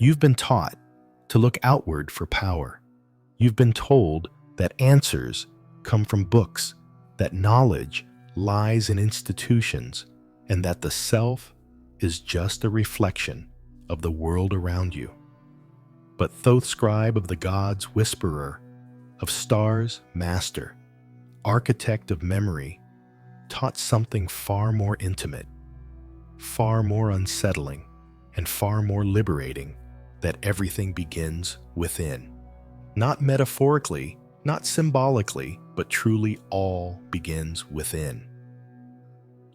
You've been taught to look outward for power. You've been told that answers come from books, that knowledge lies in institutions, and that the self is just a reflection of the world around you. But Thoth, scribe of the gods, whisperer, of stars, master, architect of memory, taught something far more intimate, far more unsettling, and far more liberating, that everything begins within. Not metaphorically, not symbolically, but truly all begins within.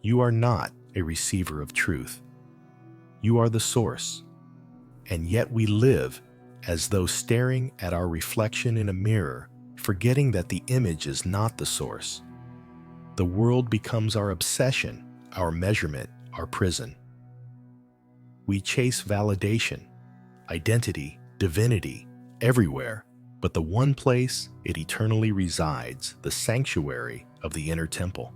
You are not a receiver of truth. You are the source. And yet we live as though staring at our reflection in a mirror, forgetting that the image is not the source. The world becomes our obsession, our measurement, our prison. We chase validation, identity, divinity, everywhere, but the one place it eternally resides, the sanctuary of the inner temple.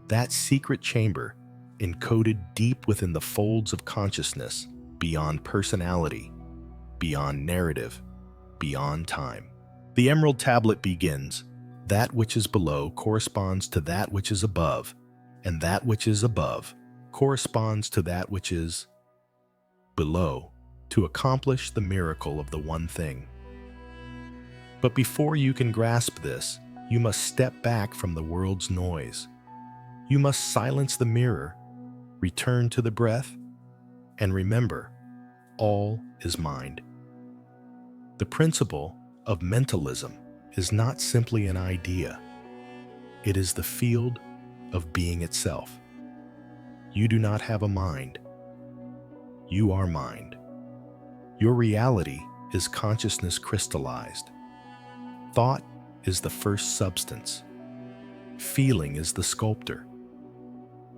That secret chamber, encoded deep within the folds of consciousness, beyond personality, beyond narrative, beyond time. The emerald tablet begins. That which is below corresponds to that which is above, and that which is above corresponds to that which is below, to accomplish the miracle of the one thing. But before you can grasp this, you must step back from the world's noise. You must silence the mirror, return to the breath, and remember, all is mind. The principle of mentalism is not simply an idea. It is the field of being itself. You do not have a mind. You are mind. Your reality is consciousness crystallized. Thought is the first substance. Feeling is the sculptor.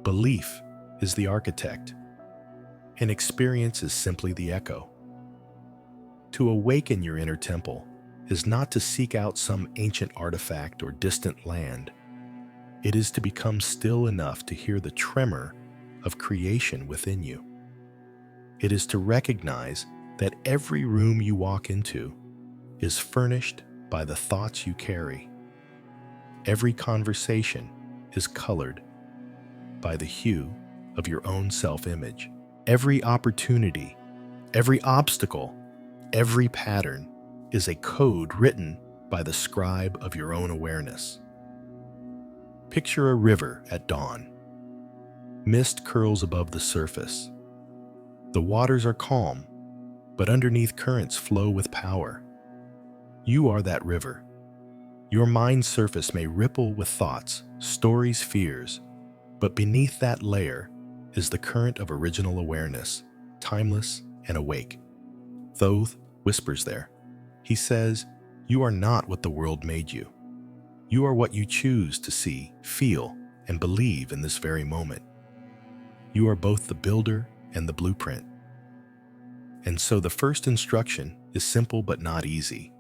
Belief is the architect. And experience is simply the echo. To awaken your inner temple is not to seek out some ancient artifact or distant land. It is to become still enough to hear the tremor of creation within you. It is to recognize that every room you walk into is furnished by the thoughts you carry. Every conversation is colored by the hue of your own self-image. Every opportunity, every obstacle, every pattern is a code written by the scribe of your own awareness. Picture a river at dawn. Mist curls above the surface. The waters are calm, but underneath currents flow with power. You are that river. Your mind's surface may ripple with thoughts, stories, fears, but beneath that layer is the current of original awareness, timeless and awake. Thoth whispers there. He says, you are not what the world made you. You are what you choose to see, feel, and believe in this very moment. You are both the builder and the blueprint. And so the first instruction is simple but not easy.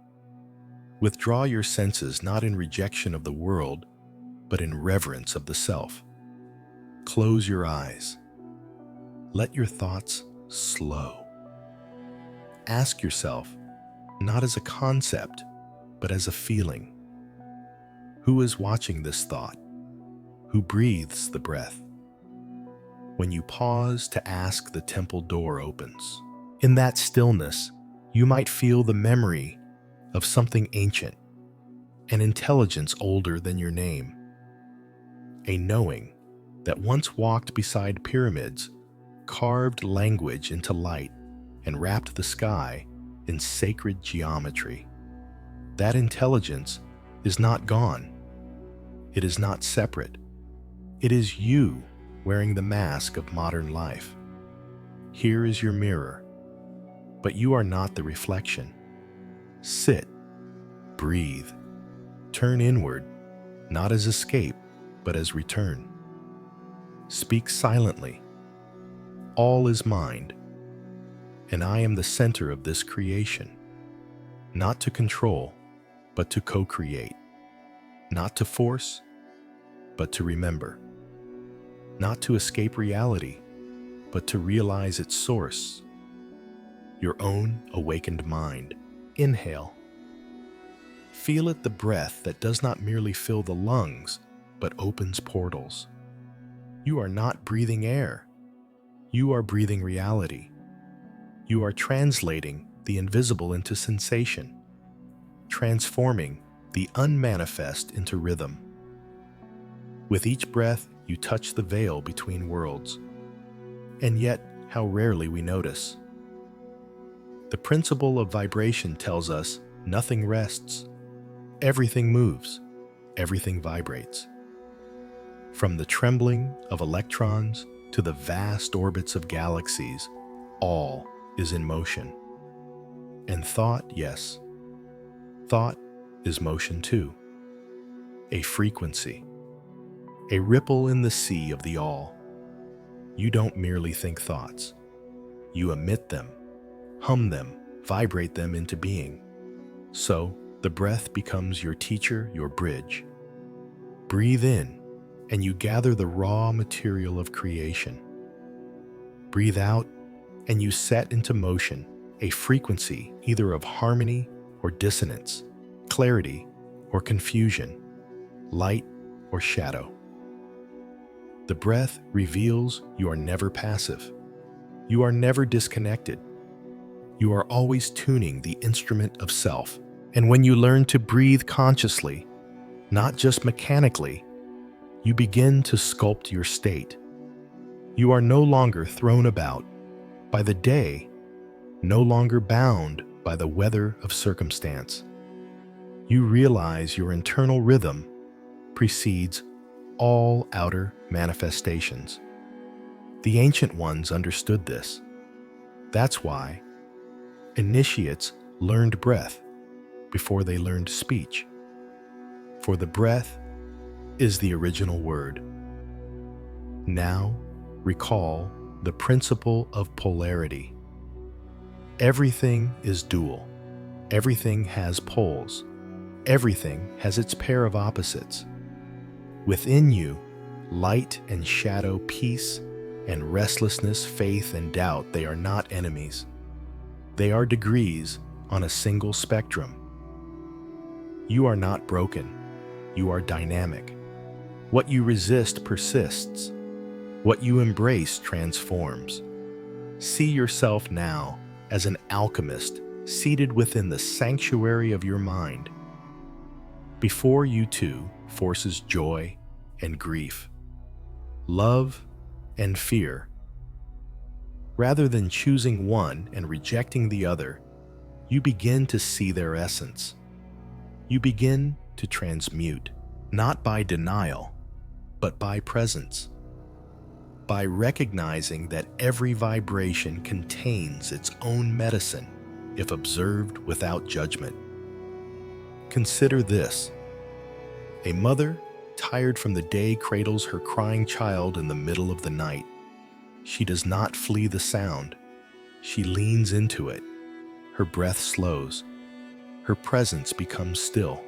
Withdraw your senses not in rejection of the world, but in reverence of the self. Close your eyes. Let your thoughts slow. Ask yourself, not as a concept, but as a feeling. Who is watching this thought? Who breathes the breath? When you pause to ask, the temple door opens. In that stillness, you might feel the memory of something ancient, an intelligence older than your name, a knowing that once walked beside pyramids, carved language into light, and wrapped the sky in sacred geometry. That intelligence is not gone. It is not separate. It is you wearing the mask of modern life. Here is your mirror, but you are not the reflection. Sit, breathe, turn inward, not as escape, but as return. Speak silently. All is mind, and I am the center of this creation, not to control, but to co-create, not to force, but to remember, not to escape reality, but to realize its source. your own awakened mind. Inhale. Feel it, the breath that does not merely fill the lungs, but opens portals. You are not breathing air. You are breathing reality. You are translating the invisible into sensation, transforming the unmanifest into rhythm. With each breath, you touch the veil between worlds, and yet how rarely we notice. The principle of vibration tells us nothing rests. Everything moves, everything vibrates. From the trembling of electrons to the vast orbits of galaxies, all is in motion. And thought, yes, thought is motion too. A frequency, a ripple in the sea of the all. You don't merely think thoughts. You emit them, hum them, vibrate them into being. So, the breath becomes your teacher, your bridge. Breathe in, and you gather the raw material of creation. Breathe out, and you set into motion a frequency either of harmony or dissonance, clarity or confusion, light or shadow. The breath reveals you are never passive. You are never disconnected. You are always tuning the instrument of self. And when you learn to breathe consciously, not just mechanically, you begin to sculpt your state. You are no longer thrown about by the day, no longer bound by the weather of circumstance. You realize your internal rhythm precedes all outer manifestations. The ancient ones understood this. That's why initiates learned breath before they learned speech. For the breath is the original word. Now, recall the principle of polarity. Everything is dual. Everything has poles. Everything has its pair of opposites. Within you, light and shadow, peace and restlessness, faith and doubt, they are not enemies. They are degrees on a single spectrum. You are not broken. You are dynamic. What you resist persists. What you embrace transforms. See yourself now as an alchemist seated within the sanctuary of your mind. Before you two forces joy and grief, love and fear. Rather than choosing one and rejecting the other, you begin to see their essence. You begin to transmute, not by denial, but by presence. By recognizing that every vibration contains its own medicine if observed without judgment. Consider this. A mother, tired from the day, cradles her crying child in the middle of the night. She does not flee the sound. She leans into it. Her breath slows. Her presence becomes still.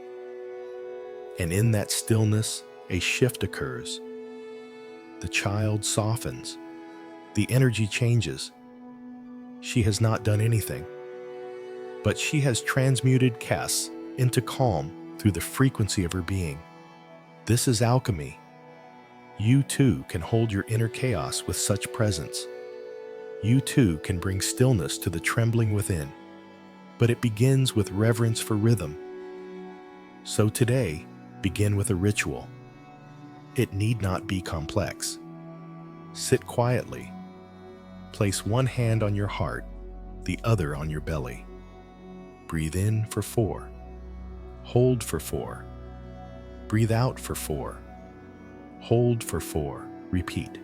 And in that stillness, a shift occurs. The child softens. The energy changes. She has not done anything, but she has transmuted chaos into calm through the frequency of her being. This is alchemy. You too can hold your inner chaos with such presence. You too can bring stillness to the trembling within, but it begins with reverence for rhythm. So today, begin with a ritual. It need not be complex. Sit quietly. Place one hand on your heart, the other on your belly. Breathe in for 4. Hold for 4. Breathe out for 4. Hold for 4. Repeat.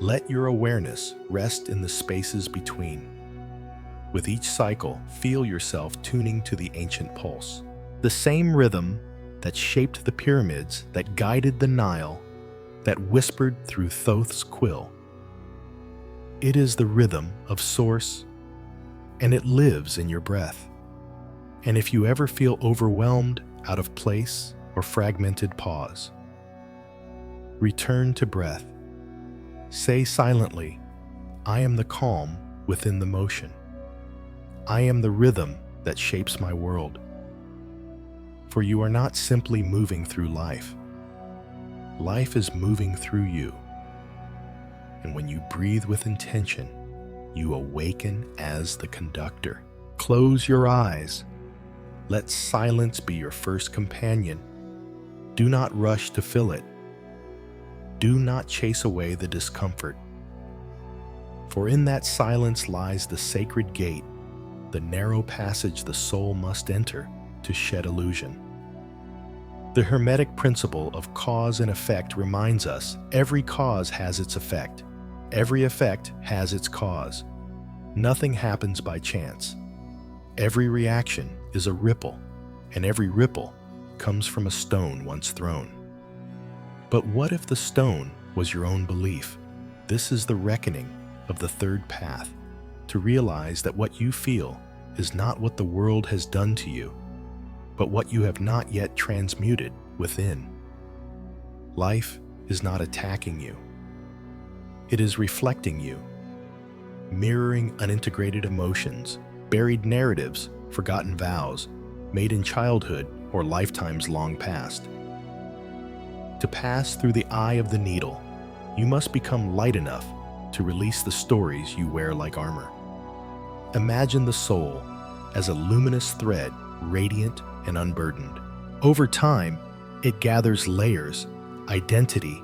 Let your awareness rest in the spaces between. With each cycle, feel yourself tuning to the ancient pulse. The same rhythm that shaped the pyramids, that guided the Nile, that whispered through Thoth's quill. It is the rhythm of Source, and it lives in your breath. And if you ever feel overwhelmed, out of place, or fragmented, pause. Return to breath. Say silently, I am the calm within the motion. I am the rhythm that shapes my world. For you are not simply moving through life. Life is moving through you. And when you breathe with intention, you awaken as the conductor. Close your eyes. Let silence be your first companion. Do not rush to fill it. Do not chase away the discomfort. For in that silence lies the sacred gate, the narrow passage the soul must enter to shed illusion. The Hermetic principle of cause and effect reminds us every cause has its effect. Every effect has its cause. Nothing happens by chance. Every reaction is a ripple, and every ripple comes from a stone once thrown. But what if the stone was your own belief? This is the reckoning of the third path, to realize that what you feel is not what the world has done to you, but what you have not yet transmuted within. Life is not attacking you. It is reflecting you, mirroring unintegrated emotions, buried narratives, forgotten vows, made in childhood or lifetimes long past. To pass through the eye of the needle, you must become light enough to release the stories you wear like armor. Imagine the soul as a luminous thread, radiant and unburdened. Over time, it gathers layers, identity,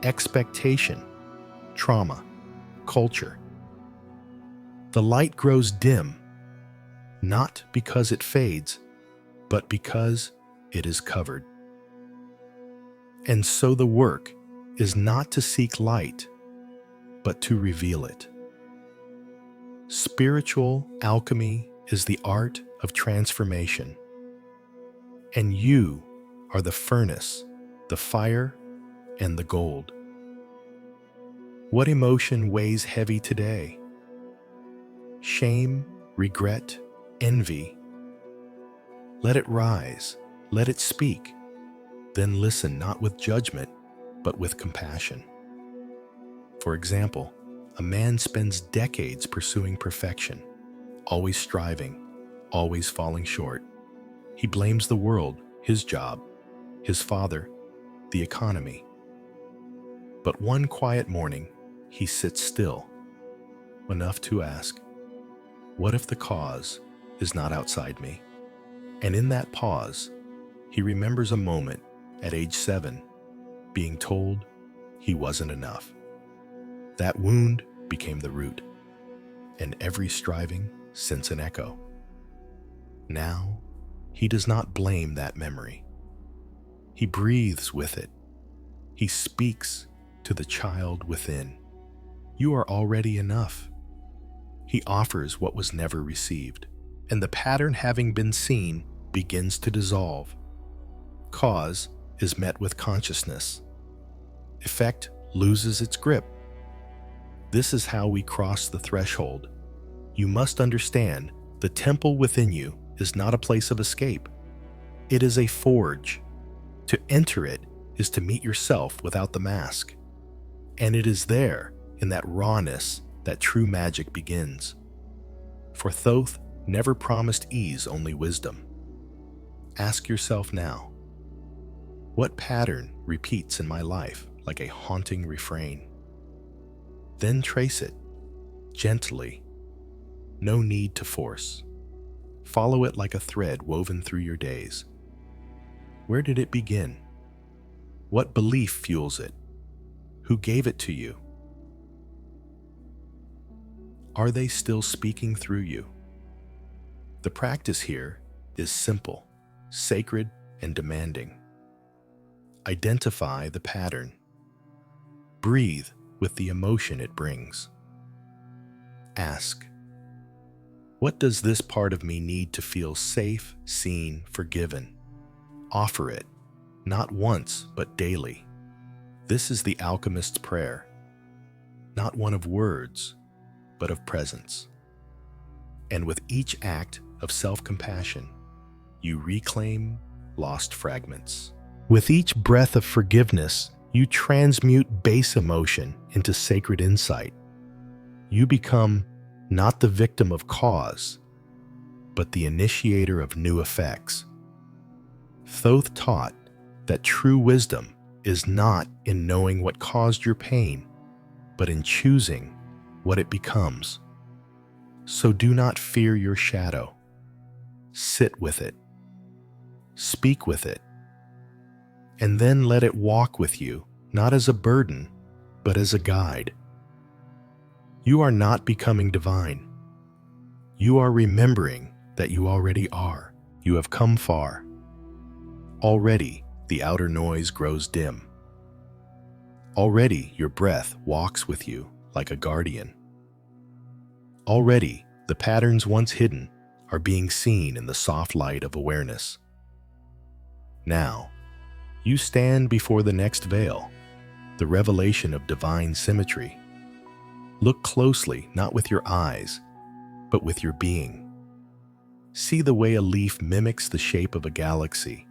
expectation, trauma, culture. The light grows dim, not because it fades, but because it is covered. And so the work is not to seek light, but to reveal it. Spiritual alchemy is the art of transformation. And you are the furnace, the fire, and the gold. What emotion weighs heavy today? Shame, regret, envy. Let it rise, let it speak. Then listen not with judgment, but with compassion. For example, a man spends decades pursuing perfection, always striving, always falling short. He blames the world, his job, his father, the economy. But one quiet morning, he sits still, enough to ask, what if the cause is not outside me? And in that pause, he remembers a moment at age 7, being told he wasn't enough. That wound became the root, and every striving since an echo. Now, he does not blame that memory. He breathes with it. He speaks to the child within. You are already enough. He offers what was never received, and the pattern having been seen begins to dissolve. Cause is met with consciousness. Effect loses its grip. This is how we cross the threshold. You must understand the temple within you is not a place of escape. It is a forge. To enter it is to meet yourself without the mask. And it is there, in that rawness, that true magic begins. For Thoth never promised ease, only wisdom. Ask yourself now, what pattern repeats in my life like a haunting refrain? Then trace it, gently. No need to force. Follow it like a thread woven through your days. Where did it begin? What belief fuels it? Who gave it to you? Are they still speaking through you? The practice here is simple, sacred, and demanding. Identify the pattern. Breathe with the emotion it brings. Ask, what does this part of me need to feel safe, seen, forgiven? Offer it, not once, but daily. This is the alchemist's prayer, not one of words, but of presence. And with each act of self-compassion, you reclaim lost fragments. With each breath of forgiveness, you transmute base emotion into sacred insight. You become not the victim of cause, but the initiator of new effects. Thoth taught that true wisdom is not in knowing what caused your pain, but in choosing what it becomes. So do not fear your shadow. Sit with it. Speak with it. And then let it walk with you, not as a burden, but as a guide. You are not becoming divine. You are remembering that you already are. You have come far. Already, the outer noise grows dim. Already, your breath walks with you like a guardian. Already, the patterns once hidden are being seen in the soft light of awareness. Now, you stand before the next veil, the revelation of divine symmetry. Look closely, not with your eyes, but with your being. See the way a leaf mimics the shape of a galaxy.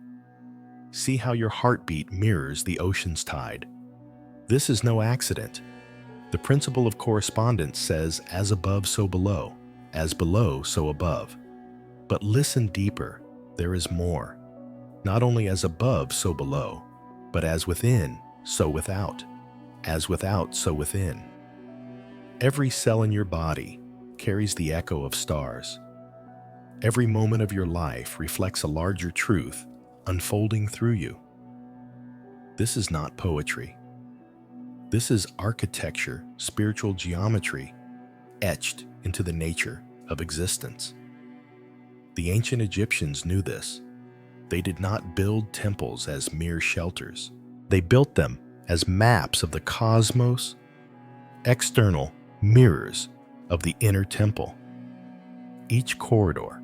See how your heartbeat mirrors the ocean's tide. This is no accident. The principle of correspondence says, as above, so below, as below, so above. But listen deeper, there is more. Not only as above, so below, but as within, so without. As without, so within. Every cell in your body carries the echo of stars. Every moment of your life reflects a larger truth unfolding through you. This is not poetry. This is architecture, spiritual geometry, etched into the nature of existence. The ancient Egyptians knew this. They did not build temples as mere shelters. They built them as maps of the cosmos, external mirrors of the inner temple. Each corridor,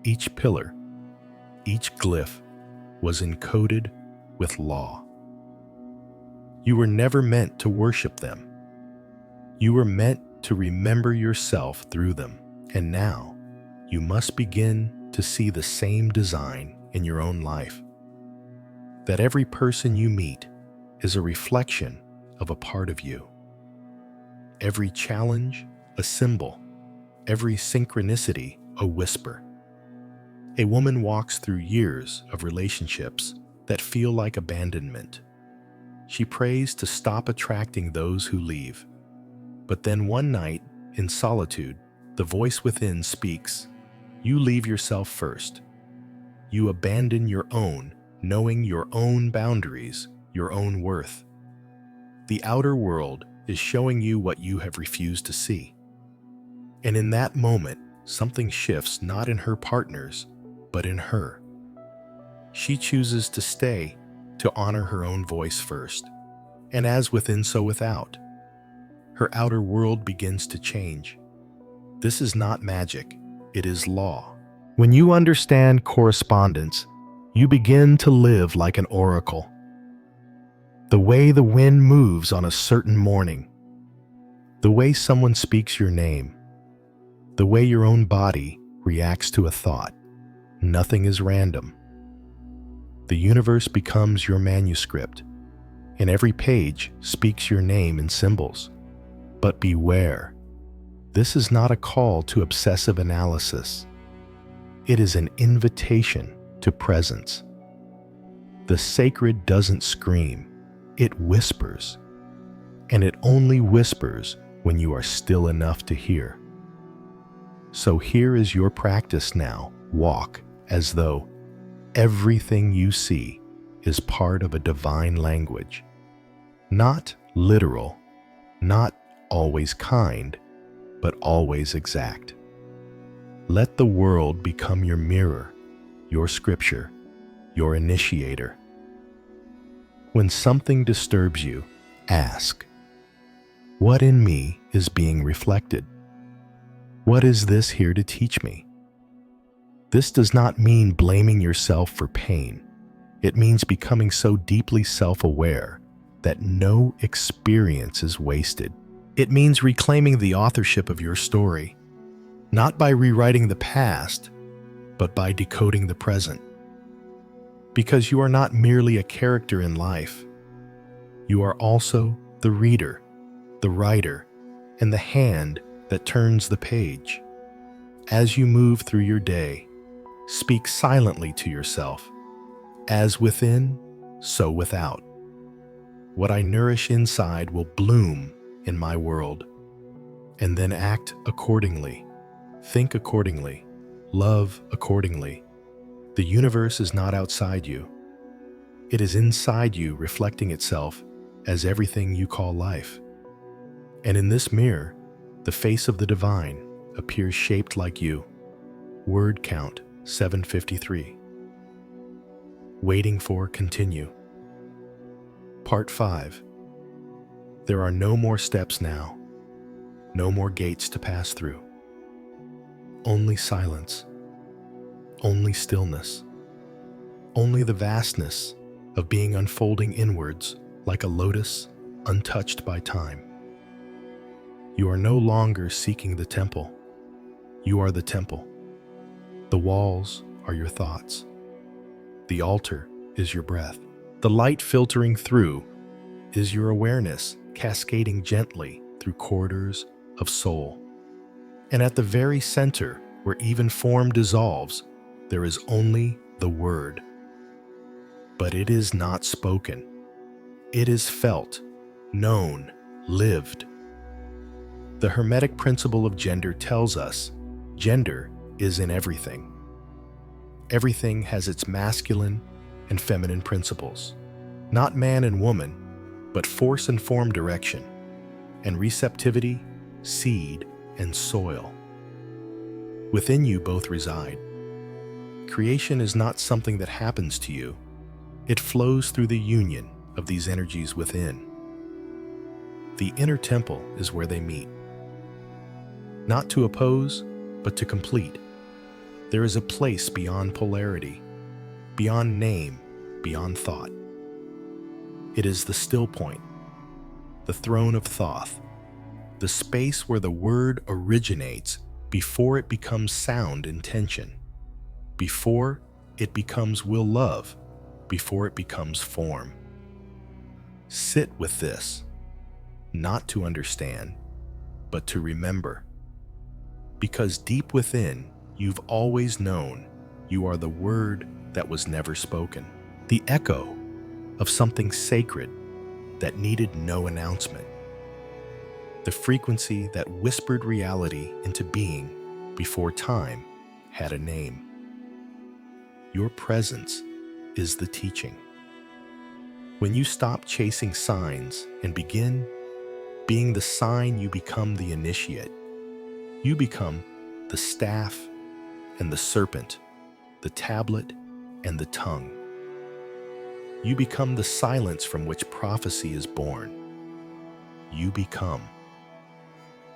each pillar, each glyph was encoded with law. You were never meant to worship them. You were meant to remember yourself through them. And now, you must begin to see the same design in your own life. That every person you meet is a reflection of a part of you. Every challenge, a symbol. Every synchronicity, a whisper. A woman walks through years of relationships that feel like abandonment. She prays to stop attracting those who leave. But then one night, in solitude, the voice within speaks. You leave yourself first. You abandon your own, knowing your own boundaries, your own worth. The outer world is showing you what you have refused to see. And in that moment, something shifts not in her partners, but in her. She chooses to stay, to honor her own voice first. And as within, so without. Her outer world begins to change. This is not magic, it is law. When you understand correspondence, you begin to live like an oracle. The way the wind moves on a certain morning, the way someone speaks your name, the way your own body reacts to a thought. Nothing is random. The universe becomes your manuscript, and every page speaks your name in symbols. But beware, this is not a call to obsessive analysis. It is an invitation to presence. The sacred doesn't scream, it whispers. And it only whispers when you are still enough to hear. So here is your practice now. Walk as though everything you see is part of a divine language. Not literal, not always kind, but always exact. Let the world become your mirror, your scripture, your initiator. When something disturbs you, ask, what in me is being reflected? What is this here to teach me? This does not mean blaming yourself for pain. It means becoming so deeply self-aware that no experience is wasted. It means reclaiming the authorship of your story, not by rewriting the past, but by decoding the present. Because you are not merely a character in life. You are also the reader, the writer, and the hand that turns the page. As you move through your day, speak silently to yourself. As within, so without. What I nourish inside will bloom in my world. And then act accordingly. Think accordingly. Love accordingly. The universe is not outside you. It is inside you, reflecting itself as everything you call life. And in this mirror, the face of the divine appears shaped like you. Word count 753. Waiting for continue. Part 5. There are no more steps now. No more gates to pass through. Only silence. Only stillness. Only the vastness of being unfolding inwards like a lotus untouched by time. You are no longer seeking the temple. You are the temple. The walls are your thoughts. The altar is your breath. The light filtering through is your awareness, cascading gently through corridors of soul. And at the very center, where even form dissolves, there is only the word. But it is not spoken. It is felt, known, lived. The Hermetic principle of gender tells us gender is in everything. Everything has its masculine and feminine principles. Not man and woman, but force and form direction, and receptivity, seed, and soil. Within you both reside. Creation is not something that happens to you. It flows through the union of these energies within. The inner temple is where they meet. Not to oppose, but to complete. There is a place beyond polarity, beyond name, beyond thought. It is the still point, the throne of Thoth, the space where the word originates before it becomes sound intention, before it becomes will love, before it becomes form. Sit with this, not to understand, but to remember. Because deep within, you've always known you are the word that was never spoken, the echo of something sacred that needed no announcement, the frequency that whispered reality into being before time had a name. Your presence is the teaching. When you stop chasing signs and begin being the sign, you become the initiate. You become the staff and the serpent, the tablet and the tongue. You become the silence from which prophecy is born. You become.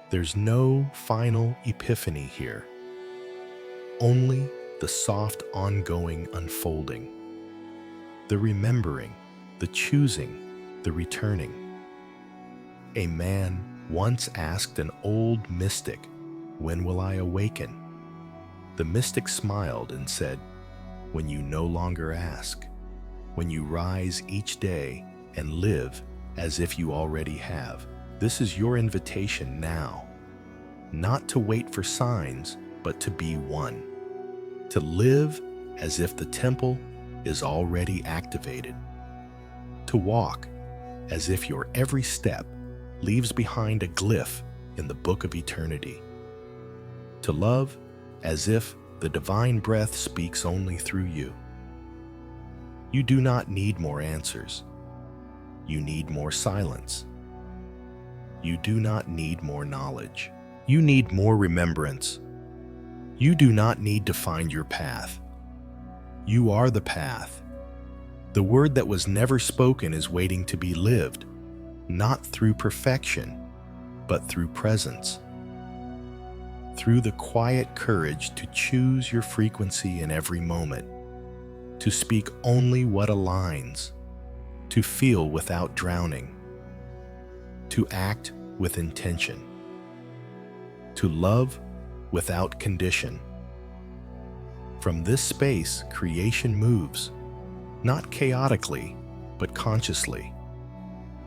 There's no final epiphany here. Only the soft ongoing unfolding. The remembering, the choosing, the returning. A man once asked an old mystic, "When will I awaken?" The mystic smiled and said, "When you no longer ask, when you rise each day and live as if you already have." This is your invitation now, not to wait for signs, but to be one, to live as if the temple is already activated, to walk as if your every step leaves behind a glyph in the book of eternity, to love as if the divine breath speaks only through you. You do not need more answers. You need more silence. You do not need more knowledge. You need more remembrance. You do not need to find your path. You are the path. The word that was never spoken is waiting to be lived, not through perfection, but through presence. Through the quiet courage to choose your frequency in every moment, to speak only what aligns, to feel without drowning, to act with intention, to love without condition. From this space, creation moves, not chaotically, but consciously.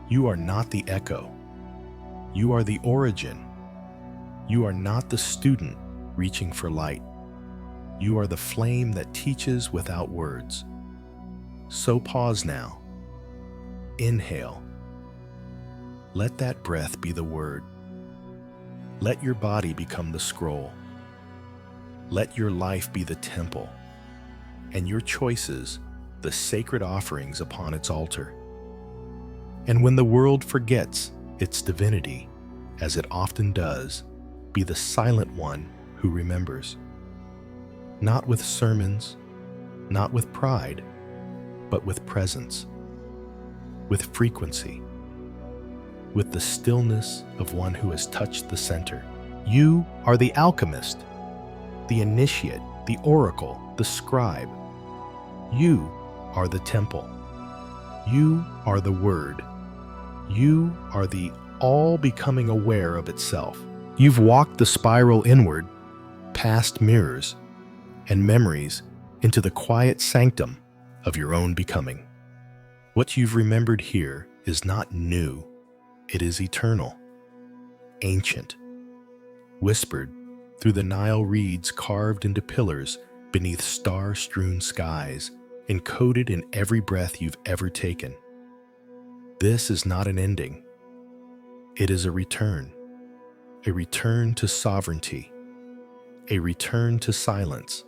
You are not the echo. You are the origin. You are not the student, reaching for light. You are the flame that teaches without words. So pause now. Inhale. Let that breath be the word. Let your body become the scroll. Let your life be the temple, and your choices the sacred offerings upon its altar. And when the world forgets its divinity, as it often does, be the silent one who remembers. Not with sermons, not with pride, but with presence, with frequency, with the stillness of one who has touched the center. You are the alchemist, the initiate, the oracle, the scribe. You are the temple. You are the word. You are the all becoming aware of itself. You've walked the spiral inward, past mirrors and memories, into the quiet sanctum of your own becoming. What you've remembered here is not new. It is eternal, ancient, whispered through the Nile reeds carved into pillars beneath star-strewn skies, encoded in every breath you've ever taken. This is not an ending. It is a return to sovereignty, a return to silence,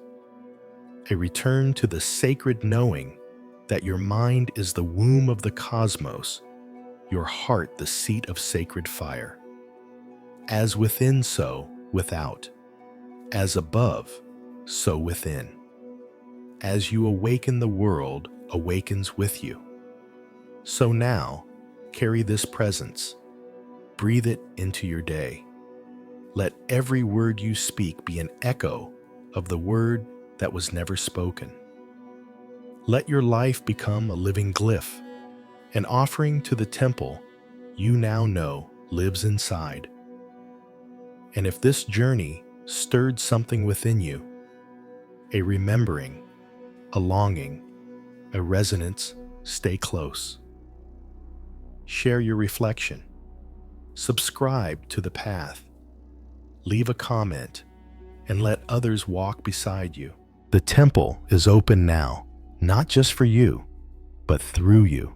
a return to the sacred knowing that your mind is the womb of the cosmos, your heart the seat of sacred fire. As within, so without. As above, so within. As you awaken, the world awakens with you. So now, carry this presence. Breathe it into your day. Let every word you speak be an echo of the word that was never spoken. Let your life become a living glyph, an offering to the temple you now know lives inside. And if this journey stirred something within you, a remembering, a longing, a resonance, stay close. Share your reflection. Subscribe to the path. Leave a comment and let others walk beside you. The temple is open now, not just for you, but through you.